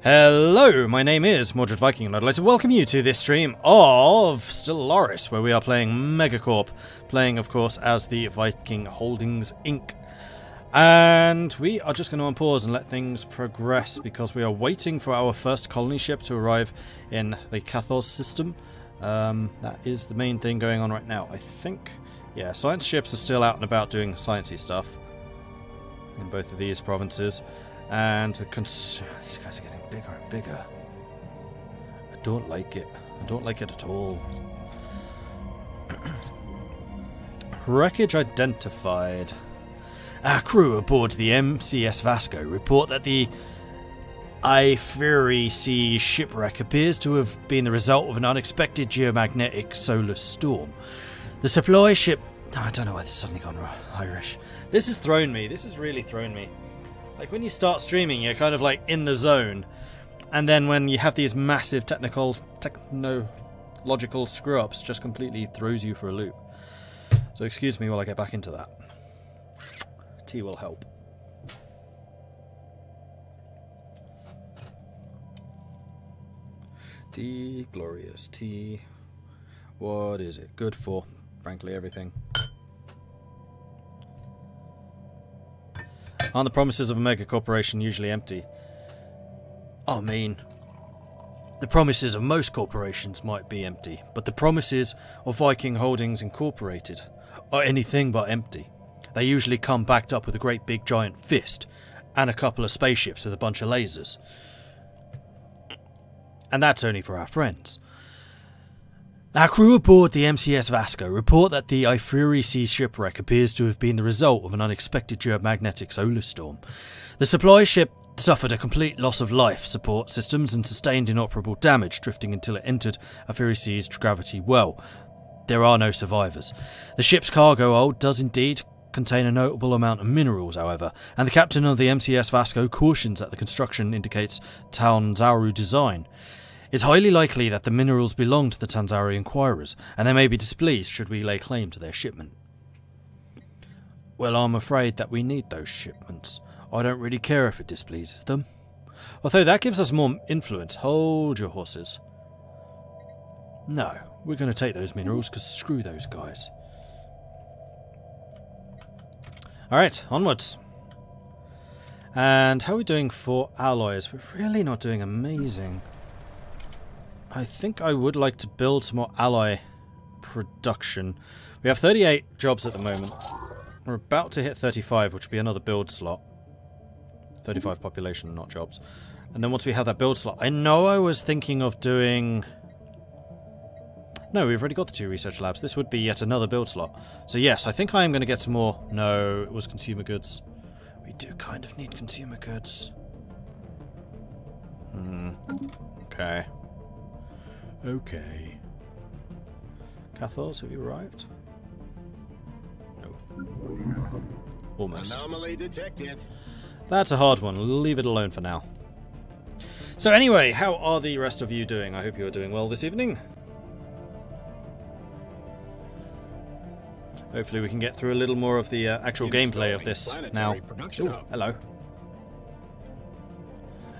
Hello, my name is Mordred Viking, and I'd like to welcome you to this stream of Stellaris, where we are playing MegaCorp, playing, of course, as the Viking Holdings Inc. And we are just going to unpause and let things progress, because we are waiting for our first colony ship to arrive in the Cathos system. That is the main thing going on right now, I think. Yeah, science ships are still out and about doing sciencey stuff in both of these provinces. And these guys are getting bigger and bigger. I don't like it. I don't like it at all. Wreckage identified. Our crew aboard the MCS Vasco report that the Fury Sea shipwreck appears to have been the result of an unexpected geomagnetic solar storm. The supply ship... Oh, I don't know why this has suddenly gone Irish. This has thrown me. This has really thrown me. Like, when you start streaming, you're kind of like in the zone. And then when you have these massive technological screw-ups, just completely throws you for a loop. So excuse me while I get back into that. Tea will help. Tea, glorious tea. What is it good for? Frankly, everything. Aren't the promises of a mega corporation usually empty? I mean, the promises of most corporations might be empty, but the promises of Viking Holdings Incorporated are anything but empty. They usually come backed up with a great big giant fist and a couple of spaceships with a bunch of lasers. And that's only for our friends. Our crew aboard the MCS Vasco report that the Fury Sea shipwreck appears to have been the result of an unexpected geomagnetic solar storm. The supply ship suffered a complete loss of life support systems and sustained inoperable damage, drifting until it entered a Fury Sea's gravity well. There are no survivors. The ship's cargo hold does indeed contain a notable amount of minerals, however, and the captain of the MCS Vasco cautions that the construction indicates Tanzaru design. It's highly likely that the minerals belong to the Tanzari inquirers, and they may be displeased should we lay claim to their shipment. Well, I'm afraid that we need those shipments. I don't really care if it displeases them. Although that gives us more influence. Hold your horses. No, we're going to take those minerals, because screw those guys. Alright, onwards. And how are we doing for alloys? We're really not doing amazing. I think I would like to build some more ally production. We have 38 jobs at the moment. We're about to hit 35, which will be another build slot. 35 population, not jobs. And then once we have that build slot, I know I was thinking of doing... No, we've already got the 2 research labs. This would be yet another build slot. So yes, I think I am going to get some more... No, it was consumer goods. We do kind of need consumer goods. Okay. Okay. Cathos, have you arrived? No. Almost. Anomaly detected. That's a hard one. Leave it alone for now. So anyway, how are the rest of you doing? I hope you are doing well this evening. Hopefully we can get through a little more of the actual gameplay of this now. Ooh, hello.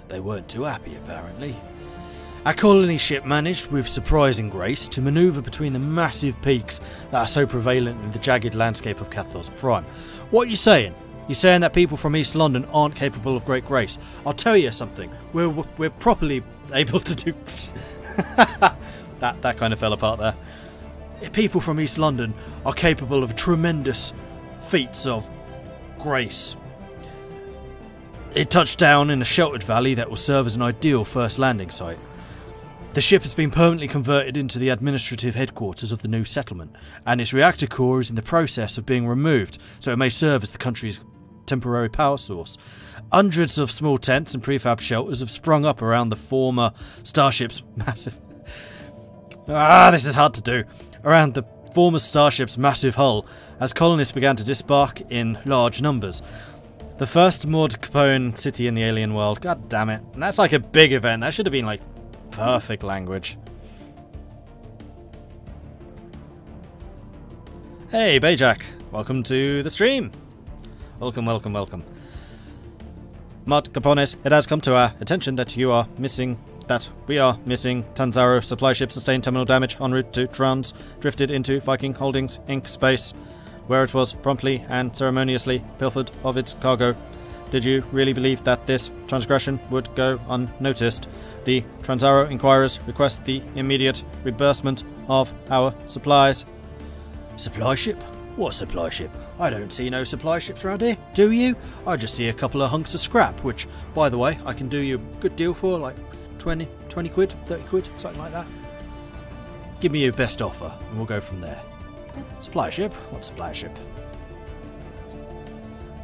They weren't too happy, apparently. Our colony ship managed, with surprising grace, to manoeuvre between the massive peaks that are so prevalent in the jagged landscape of Cathos Prime. What are you saying? You're saying that people from East London aren't capable of great grace? I'll tell you something. We're properly able to do... that kind of fell apart there. People from East London are capable of tremendous feats of grace. It touched down in a sheltered valley that will serve as an ideal first landing site. The ship has been permanently converted into the administrative headquarters of the new settlement, and its reactor core is in the process of being removed so it may serve as the country's temporary power source. Hundreds of small tents and prefab shelters have sprung up around the former starship's massive... this is hard to do. Around the former starship's massive hull, as colonists began to disembark in large numbers. The first Mordred city in the alien world. God damn it. And that's like a big event. That should have been like perfect language. Hey, Bayjack. Welcome to the stream. Welcome, welcome, welcome. Mart Capones, it has come to our attention that we are missing Tanzaro supply ship sustained terminal damage en route to Trans, drifted into Viking Holdings Inc. space, where it was promptly and ceremoniously pilfered of its cargo. Did you really believe that this transgression would go unnoticed? The Tanzaro inquirers request the immediate reimbursement of our supplies. Supply ship? What supply ship? I don't see no supply ships around here, do you? I just see a couple of hunks of scrap, which, by the way, I can do you a good deal for, like 20 quid, 30 quid, something like that. Give me your best offer, and we'll go from there. Supply ship? What supply ship?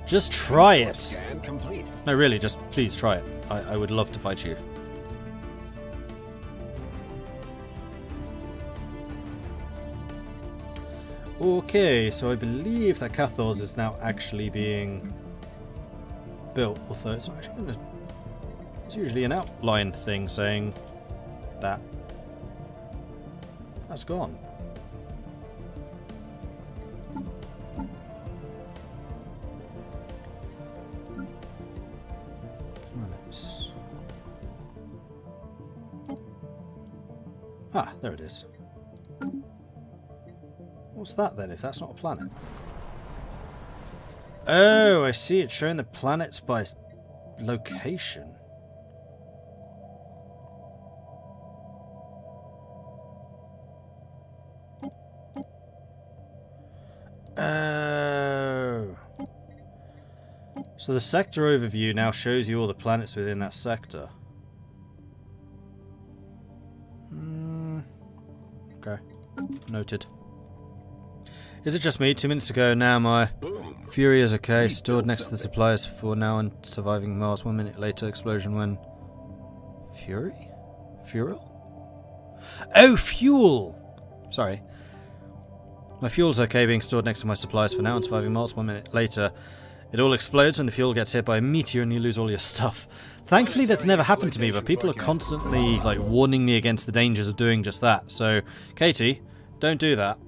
Just try it! No, really, just please try it. I would love to fight you. Okay, so I believe that Cathars is now actually being built, although it's not actually gonna... It's usually an outline thing saying that. That's gone. Planets. Ah, there it is. What's that then, if that's not a planet? Oh, I see. It's showing the planets by location. Oh. So the sector overview now shows you all the planets within that sector. Okay. Noted. Is it just me? 2 minutes ago now my Fury is okay, stored next to the supplies for now and surviving Mars. 1 minute later, explosion when... Fury? Fuel? Oh, fuel! Sorry. My fuel's okay, being stored next to my supplies for now and surviving Mars. 1 minute later, it all explodes when the fuel gets hit by a meteor and you lose all your stuff. Thankfully that's never happened to me, but people are constantly like warning me against the dangers of doing just that. So, Katie, don't do that.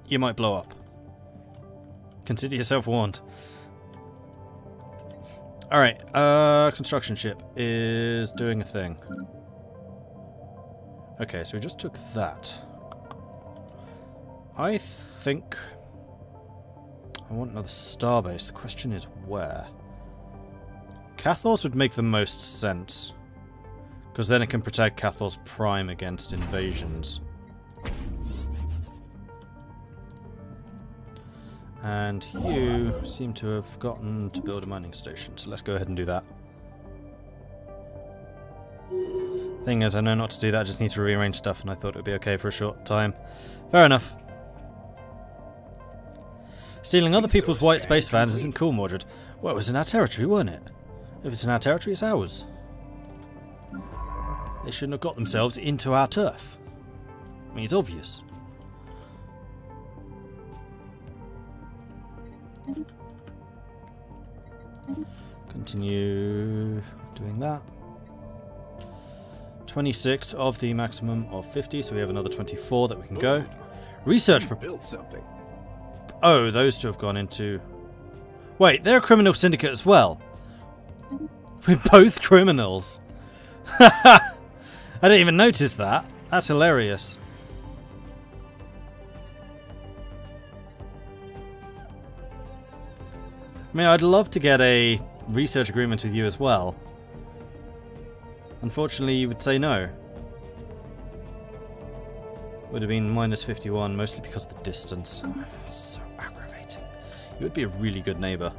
You might blow up. Consider yourself warned. Alright, construction ship is doing a thing. Okay, so we just took that. I think I want another starbase. The question is where? Cathars would make the most sense, because then it can protect Cathar's Prime against invasions. And you seem to have gotten to build a mining station, so let's go ahead and do that. Thing is, I know not to do that, I just need to rearrange stuff, and I thought it would be okay for a short time. Fair enough. Stealing other people's white space fans isn't cool, Mordred. Well, it was in our territory, wasn't it? If it's in our territory, it's ours. They shouldn't have got themselves into our turf. I mean, it's obvious. Continue doing that. 26 of the maximum of 50, so we have another 24 that we can go. Research. Build something. Oh, those two have gone into... Wait, they're a criminal syndicate as well. We're both criminals. I didn't even notice that. That's hilarious. I mean, I'd love to get a research agreement with you as well. Unfortunately, you would say no. Would have been minus 51, mostly because of the distance. So aggravating. You would be a really good neighbour.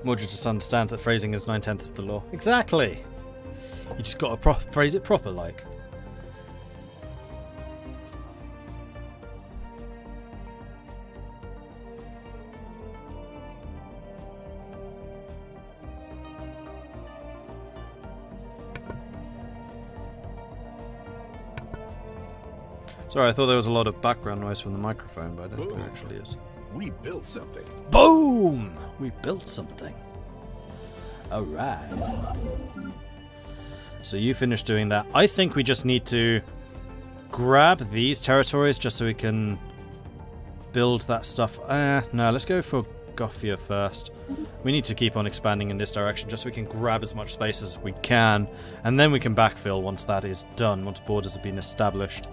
Mordred just understands that phrasing is 9/10 of the law. Exactly! You just got to phrase it proper, like. Sorry, I thought there was a lot of background noise from the microphone, but I don't think there actually is. We built something. Boom! We built something. Alright. So you finished doing that. I think we just need to grab these territories just so we can build that stuff. No, let's go for Gothia first. We need to keep on expanding in this direction just so we can grab as much space as we can, and then we can backfill once that is done, once borders have been established.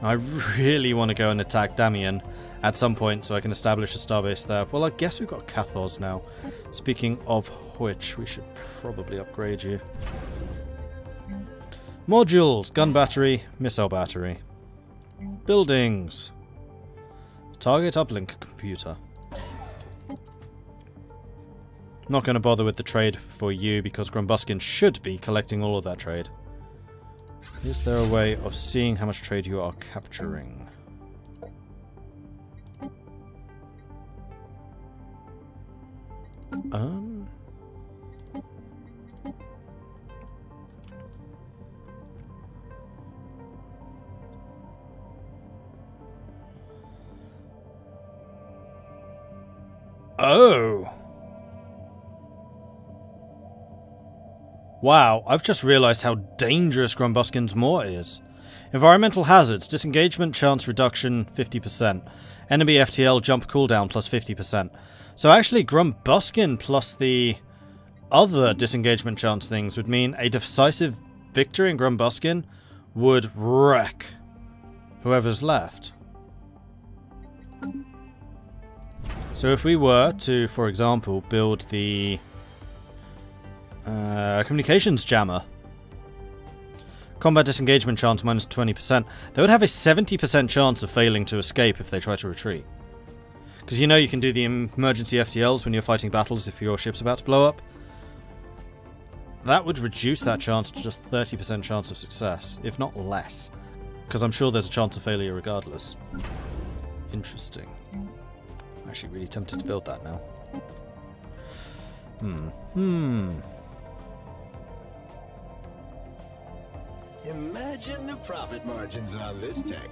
I really want to go and attack Damian at some point so I can establish a starbase there. Well, I guess we've got Cathars now. Speaking of which, we should probably upgrade you. Modules, gun battery, missile battery. Buildings. Target uplink computer. Not going to bother with the trade for you because Grumbuskin should be collecting all of that trade. Is there a way of seeing how much trade you are capturing? Oh! Wow, I've just realised how dangerous Grumbuskin's Moor is. Environmental hazards, disengagement chance reduction 50%. Enemy FTL jump cooldown plus 50%. So actually Grumbuskin plus the other disengagement chance things would mean a decisive victory in Grumbuskin would wreck whoever's left. So if we were to, for example, build the communications jammer, combat disengagement chance minus 20%, they would have a 70% chance of failing to escape if they try to retreat. Because you know you can do the emergency FTLs when you're fighting battles if your ship's about to blow up. That would reduce that chance to just 30% chance of success, if not less. Because I'm sure there's a chance of failure regardless. Interesting. I'm actually really tempted to build that now. Imagine the profit margins on this tech.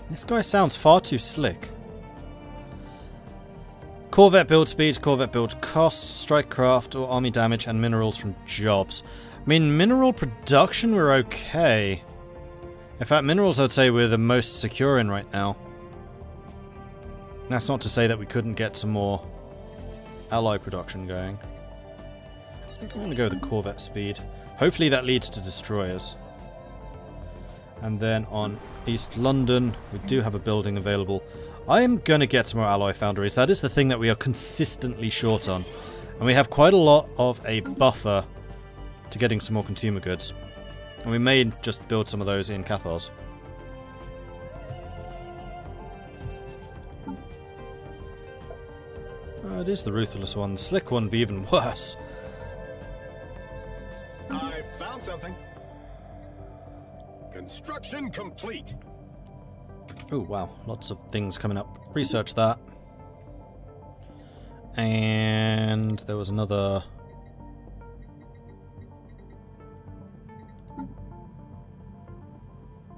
This guy sounds far too slick. Corvette build speed, Corvette build costs, strike craft or army damage, and minerals from jobs. I mean, mineral production we're okay. In fact, minerals I'd say we're the most secure in right now. That's not to say that we couldn't get some more ally production going. I think I'm going to go with the Corvette speed. Hopefully that leads to destroyers. And then on East London, we do have a building available. I am going to get some more alloy foundries. That is the thing that we are consistently short on. And we have quite a lot of a buffer to getting some more consumer goods. And we may just build some of those in Cathars. It is the ruthless one. The slick one would be even worse. I found something. Construction complete. Oh wow, lots of things coming up. Research that. And there was another...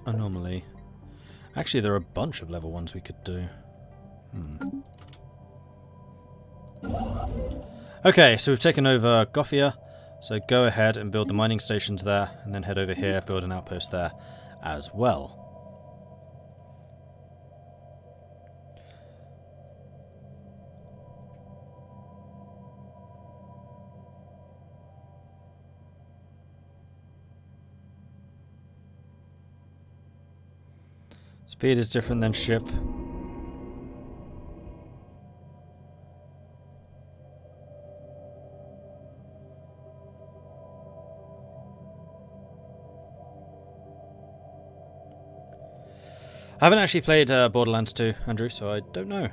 anomaly. Actually, there are a bunch of level 1s we could do. Okay, so we've taken over Gothia. So go ahead and build the mining stations there, and then head over here, build an outpost there as well. Speed is different than ship. I haven't actually played Borderlands 2, Andrew, so I don't know.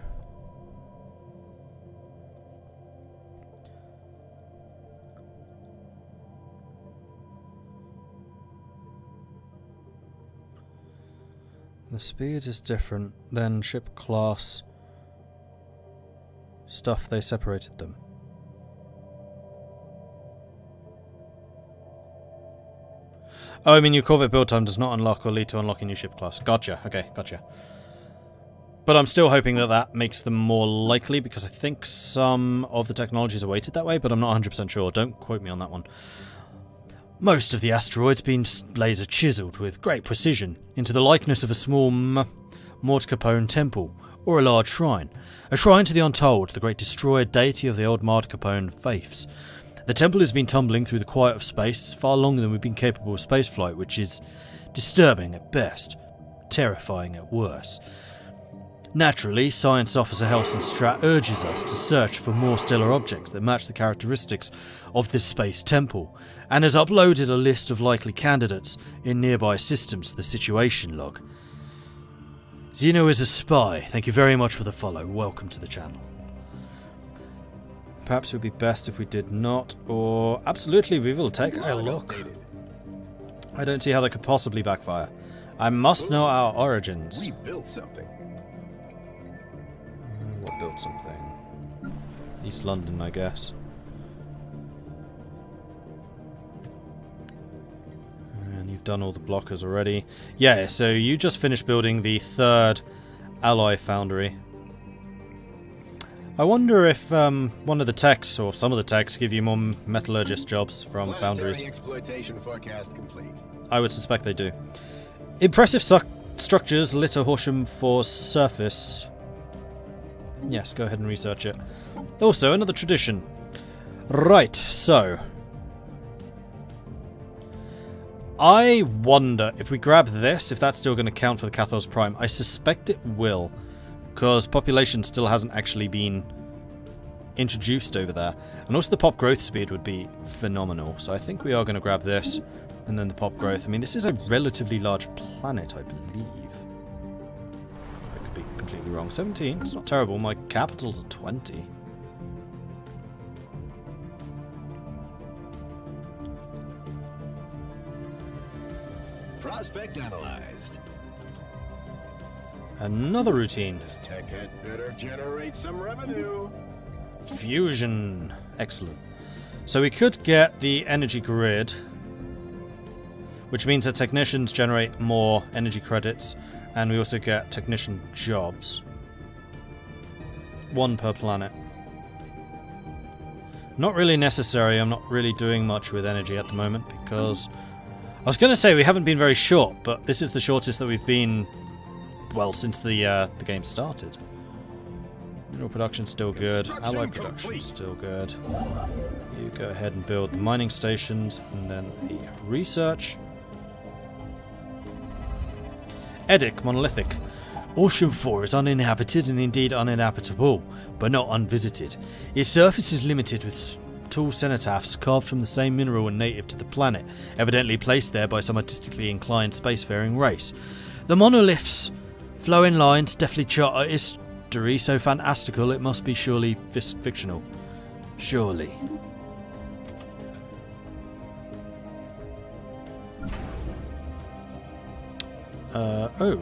The speed is different than ship class stuff. They separated them. Oh, I mean your Corvette build time does not unlock or lead to unlocking new ship class. Gotcha. Okay, gotcha. But I'm still hoping that that makes them more likely, because I think some of the technologies are weighted that way, but I'm not 100% sure. Don't quote me on that one. Most of the asteroid's been laser chiseled with great precision into the likeness of a small Mordred temple, or a large shrine. A shrine to the Untold, the great destroyer deity of the old Mordred faiths. The temple has been tumbling through the quiet of space far longer than we've been capable of spaceflight, which is disturbing at best, terrifying at worst. Naturally, Science Officer Helson Strat urges us to search for more stellar objects that match the characteristics of this space temple, and has uploaded a list of likely candidates in nearby systems to the situation log. Xeno is a spy. Thank you very much for the follow. Welcome to the channel. Perhaps it would be best if we did not, or absolutely we will take a look. I don't see how that could possibly backfire. I must know our origins. We built something. What built something? East London, I guess. And you've done all the blockers already. Yeah, so you just finished building the third ally foundry. I wonder if one of the techs, or some of the techs, give you more metallurgist jobs from foundries. Exploitation forecast complete. I would suspect they do. Impressive structures litter Horsham for surface. Yes, go ahead and research it. Also, another tradition. Right, so. I wonder if we grab this, if that's still going to count for the Cathars Prime. I suspect it will, because population still hasn't actually been introduced over there. And also the pop growth speed would be phenomenal. So I think we are going to grab this, and then the pop growth. I mean, this is a relatively large planet, I believe. I could be completely wrong. 17, it's not terrible. My capital's 20. Prospect analyzed. Another routine. This tech had better generate some revenue. Fusion. Excellent. So we could get the energy grid, which means that technicians generate more energy credits, and we also get technician jobs. 1 per planet. Not really necessary. I'm not really doing much with energy at the moment because I was going to say we haven't been very short, but this is the shortest that we've been, well, since the game started. Mineral production still good. Ally production still good. You go ahead and build the mining stations, and then the research. Edic, monolithic. Ocean 4 is uninhabited and indeed uninhabitable, but not unvisited. Its surface is limited with tall cenotaphs carved from the same mineral and native to the planet, evidently placed there by some artistically inclined spacefaring race. The monoliths flow in lines, deftly chart a history so fantastical it must be surely fictional. Surely. Oh.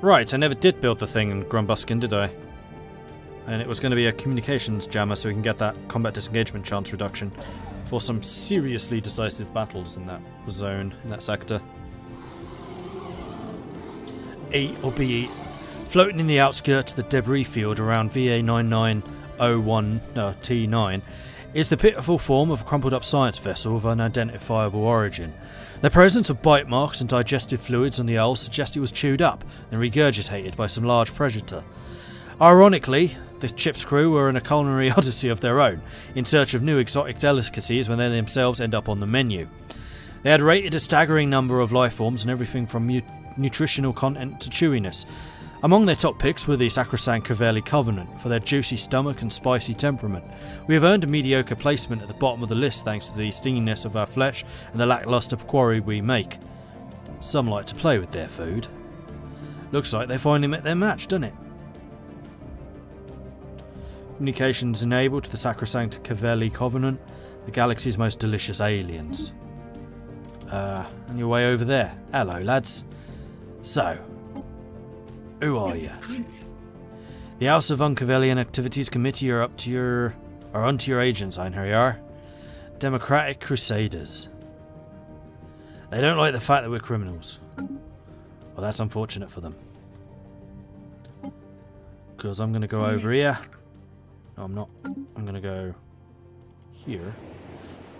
Right, I never did build the thing in Grumbuskin, did I? And it was going to be a communications jammer so we can get that combat disengagement chance reduction for some seriously decisive battles in that zone, in that sector. E or BE. Floating in the outskirts of the debris field around VA9901 T9 is the pitiful form of a crumpled up science vessel of unidentifiable origin. The presence of bite marks and digestive fluids on the hull suggests it was chewed up and regurgitated by some large predator. Ironically, the ship's crew were in a culinary odyssey of their own, in search of new exotic delicacies when they themselves end up on the menu. They had rated a staggering number of life forms and everything from nutritional content to chewiness. Among their top picks were the sacrosanct Criminal Covenant for their juicy stomach and spicy temperament. We have earned a mediocre placement at the bottom of the list thanks to the stinginess of our flesh and the lackluster quarry we make. Some like to play with their food. Looks like they finally met their match, doesn't it? Communications enabled to the sacrosanct Criminal Covenant, the galaxy's most delicious aliens. On your way over there. Hello, lads. So, who are you? The House of Uncavelian Activities Committee are onto your agents, I know you are. Democratic Crusaders. They don't like the fact that we're criminals. Well, that's unfortunate for them. Because I'm going to go over here. No, I'm not. I'm going to go here.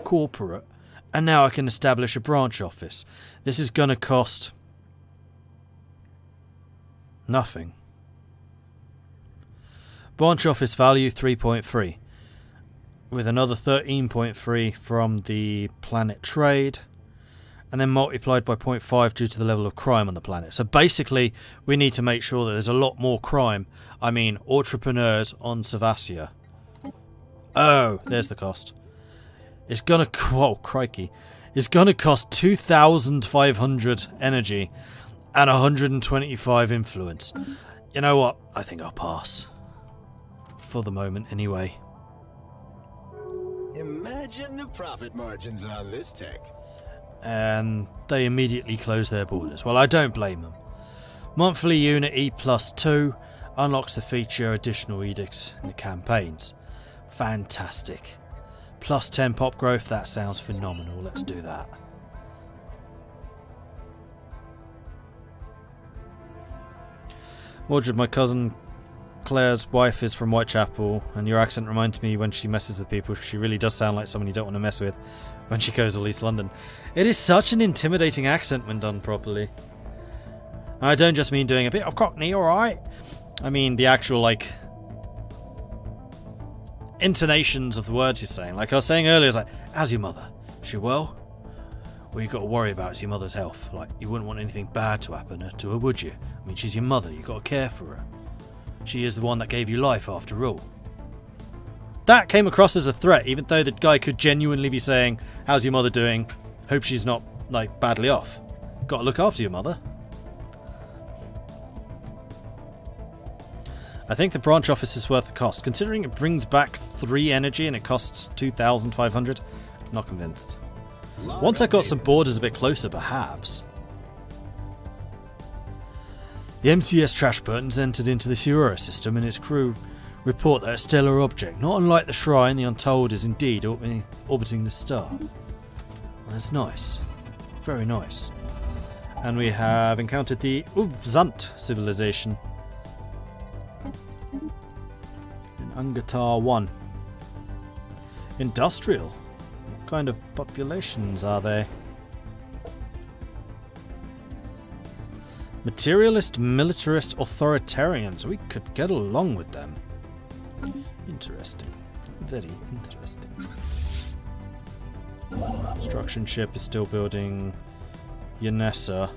Corporate. And now I can establish a branch office. This is going to cost nothing. Branch office value 3.3. With another 13.3 from the planet trade. And then multiplied by 0.5 due to the level of crime on the planet. So basically, we need to make sure that there's a lot more crime. I mean, entrepreneurs on Savassia. Oh, there's the cost. It's gonna... Oh, crikey. It's gonna cost 2,500 energy and 125 influence. You know what? I think I'll pass. For the moment, anyway. Imagine the profit margins on this tech. And they immediately close their borders. Well, I don't blame them. Monthly unit E+2 unlocks the feature additional edicts in the campaigns. Fantastic. Plus 10 pop growth, that sounds phenomenal. Let's do that. Mordred, my cousin Claire's wife, is from Whitechapel, and your accent reminds me when she messes with people. She really does sound like someone you don't want to mess with when she goes to East London. It is such an intimidating accent when done properly. And I don't just mean doing a bit of Cockney, alright? I mean the actual, like, intonations of the words you're saying. Like I was saying earlier, it's like, how's your mother? Is she well? What you got to worry about is your mother's health. Like, you wouldn't want anything bad to happen to her, would you? I mean, she's your mother. You got to care for her. She is the one that gave you life, after all. That came across as a threat, even though the guy could genuinely be saying, how's your mother doing? Hope she's not, like, badly off. Got to look after your mother. I think the branch office is worth the cost. Considering it brings back 3 energy and it costs 2,500, not convinced. Once I got some borders a bit closer, perhaps. The MCS trash burton's entered into the Stellaris system, and its crew report that a stellar object, not unlike the shrine the Untold, is indeed orbiting the star. Well, that's nice. Very nice. And we have encountered the Uvzant civilization in Ungatar 1. Industrial. What kind of populations are they? Materialist, militarist, authoritarians. We could get along with them. Interesting. Very interesting. Construction ship is still building Yanessa.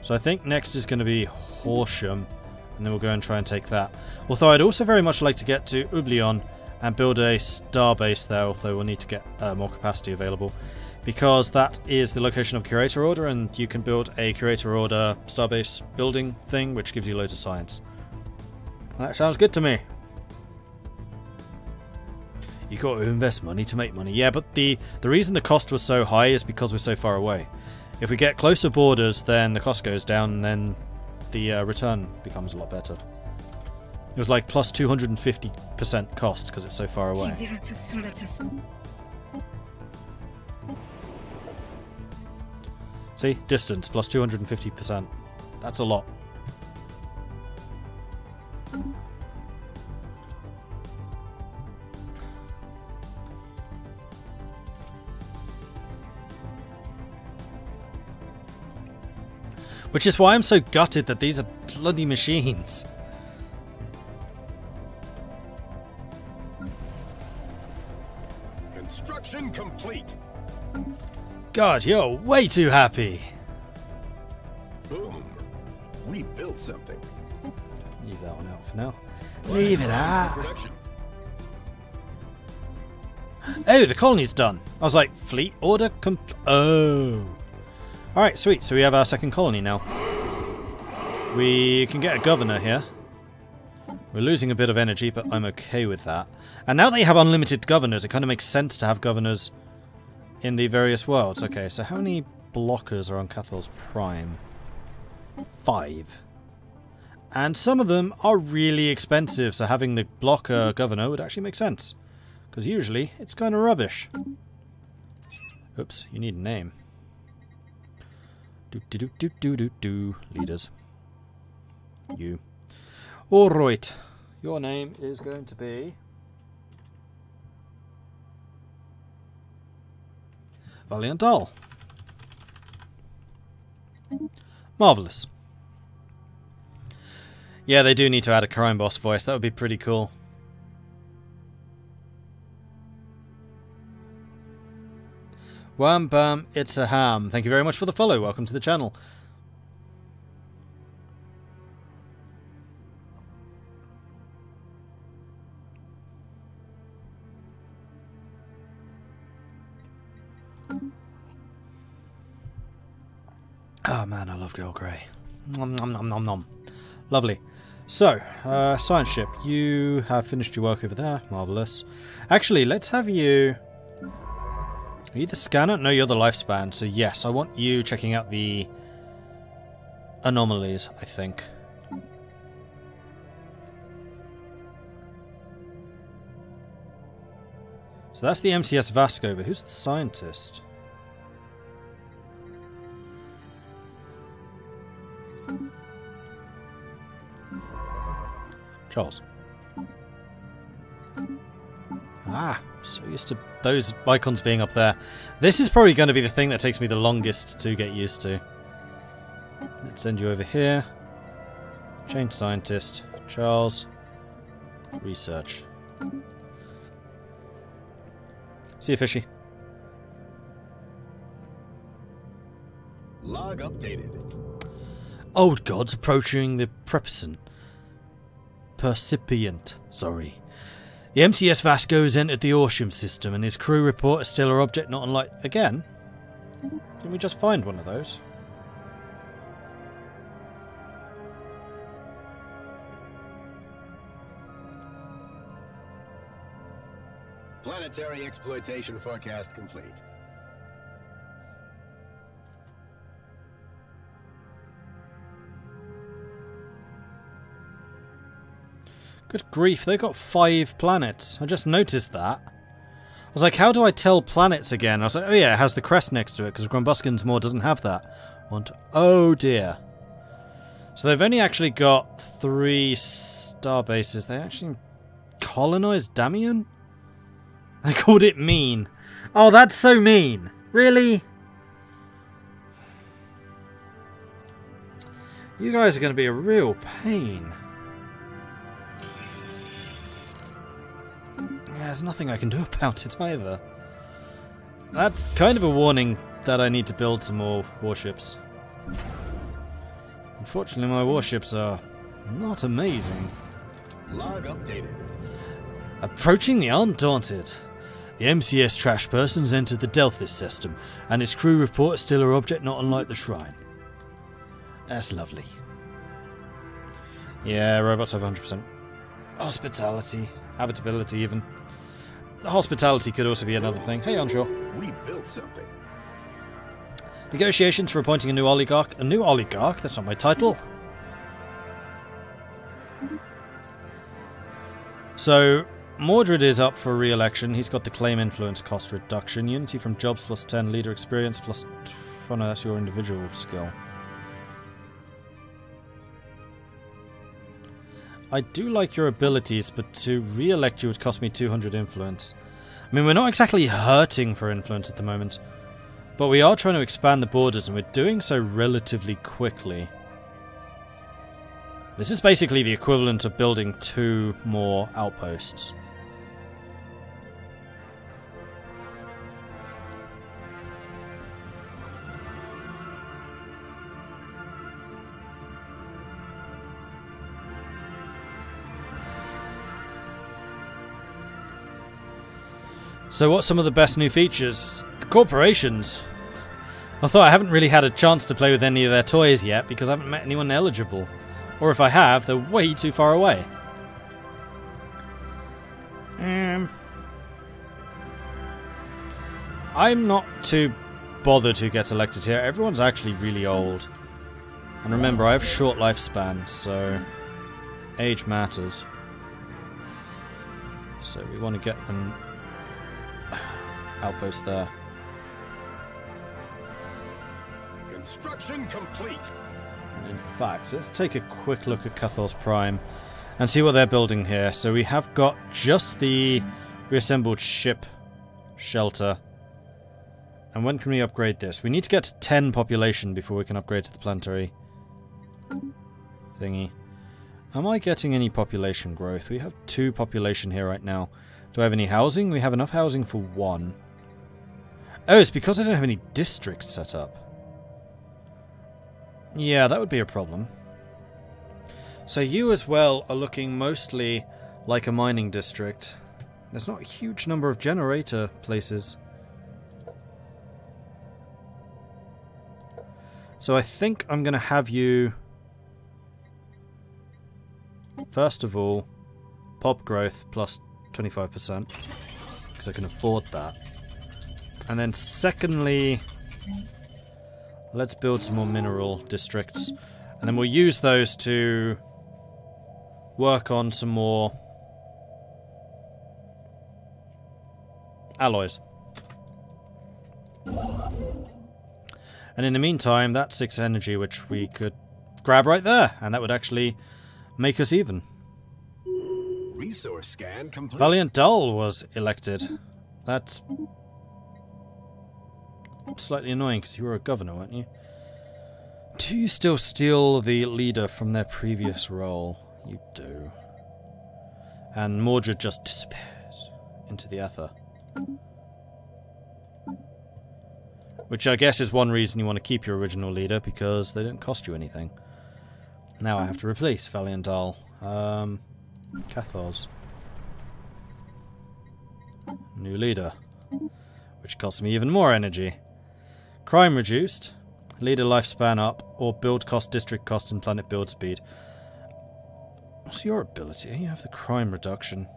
So I think next is going to be Horsham, and then we'll go and try and take that. Although I'd also very much like to get to Ublion and build a starbase there, although we'll need to get more capacity available. Because that is the location of Curator Order, and you can build a Curator Order starbase building thing, which gives you loads of science. That sounds good to me. You got to invest money to make money. Yeah, but the reason the cost was so high is because we're so far away. If we get closer borders, then the cost goes down, and then the return becomes a lot better. It was like plus 250% cost because it's so far away. See? Distance, plus 250%. That's a lot. Which is why I'm so gutted that these are bloody machines. Construction complete. God, you're way too happy. Boom. We built something. Leave that one out for now. Leave it out. Oh, the colony's done. I was like, fleet order Oh. Alright, sweet. So we have our second colony now. We can get a governor here. We're losing a bit of energy, but I'm okay with that. And now they have unlimited governors, it kind of makes sense to have governors in the various worlds. Okay, so how many blockers are on Cathal's Prime? 5. And some of them are really expensive, so having the blocker governor would actually make sense. Because usually, it's kind of rubbish. Oops, you need a name. Leaders. You. Alright. Your name is going to be... Valiant doll. Marvellous. Yeah, they do need to add a crime boss voice. That would be pretty cool. Wham bam, it's a ham. Thank you very much for the follow. Welcome to the channel. Oh man, I love Girl Grey. Nom nom nom nom nom. Lovely. So, science ship, you have finished your work over there. Marvellous. Actually, let's have you... Are you the scanner? No, you're the lifespan. So yes, I want you checking out the anomalies, I think. So that's the MCS Vasco, but who's the scientist? Charles. Ah, so used to those icons being up there. This is probably going to be the thing that takes me the longest to get used to. Let's send you over here. Change scientist. Charles. Research. See you, fishy. Log updated. Old gods approaching the percipient. Sorry. The MCS Vasco has entered the Orsham system and his crew report a stellar object not unlike... Again? Didn't we just find one of those? Planetary exploitation forecast complete. Good grief, they got 5 planets. I just noticed that. I was like, how do I tell planets again? I was like, oh yeah, it has the crest next to it, because Grumbuskin's Moor doesn't have that. Oh dear. So they've only actually got 3 star bases. They actually colonized Damian? They called it mean. Oh, that's so mean. Really? You guys are going to be a real pain. Yeah, there's nothing I can do about it either. That's kind of a warning that I need to build some more warships. Unfortunately, my warships are not amazing. Log updated. Approaching the Undaunted. The MCS trash person's entered the Delphis system, and its crew report a stellar object not unlike the shrine. That's lovely. Yeah, robots have 100%. Hospitality. Habitability, even. Hospitality could also be another thing. Hey, onshore. We built something. Negotiations for appointing a new oligarch. A new oligarch? That's not my title. So, Mordred is up for re-election. He's got the claim influence cost reduction. Unity from jobs plus 10. Leader experience plus... Oh no, that's your individual skill. I do like your abilities, but to re-elect you would cost me 200 influence. I mean, we're not exactly hurting for influence at the moment, but we are trying to expand the borders, and we're doing so relatively quickly. This is basically the equivalent of building 2 more outposts. So what's some of the best new features? The corporations. Although I haven't really had a chance to play with any of their toys yet because I haven't met anyone eligible. Or if I have, they're way too far away. I'm not too bothered who gets elected here. Everyone's actually really old. And remember, I have short lifespan, so age matters. So we want to get them... outpost there. Construction complete. In fact, let's take a quick look at Cathor's Prime and see what they're building here. So we have got just the reassembled ship shelter And when can we upgrade this? We need to get to 10 population before we can upgrade to the planetary thingy. Am I getting any population growth? We have 2 population here right now. Do I have any housing? We have enough housing for 1. Oh, it's because I don't have any districts set up. Yeah, that would be a problem. So you as well are looking mostly like a mining district. There's not a huge number of generator places. So I think I'm going to have you, first of all, pop growth plus 25%, because I can afford that. And then secondly, let's build some more mineral districts. And then we'll use those to work on some more alloys. And in the meantime, that's 6 energy, which we could grab right there, and that would actually make us even. Resource scan complete. Valiant Dull was elected. That's slightly annoying, because you were a governor, weren't you? Do you still steal the leader from their previous role? You do. And Mordred just disappears into the ether. Which I guess is one reason you want to keep your original leader, because they don't cost you anything. Now I have to replace Valiant Dull. Cathars. New leader. Which costs me even more energy. Crime reduced. Leader lifespan up. Or build cost, district cost, and planet build speed. What's your ability? You have the crime reduction.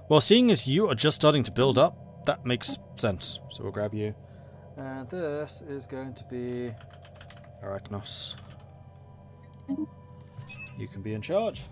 Well, seeing as you are just starting to build up, that makes sense. So we'll grab you. And this is going to be Arachnos. You can be in charge.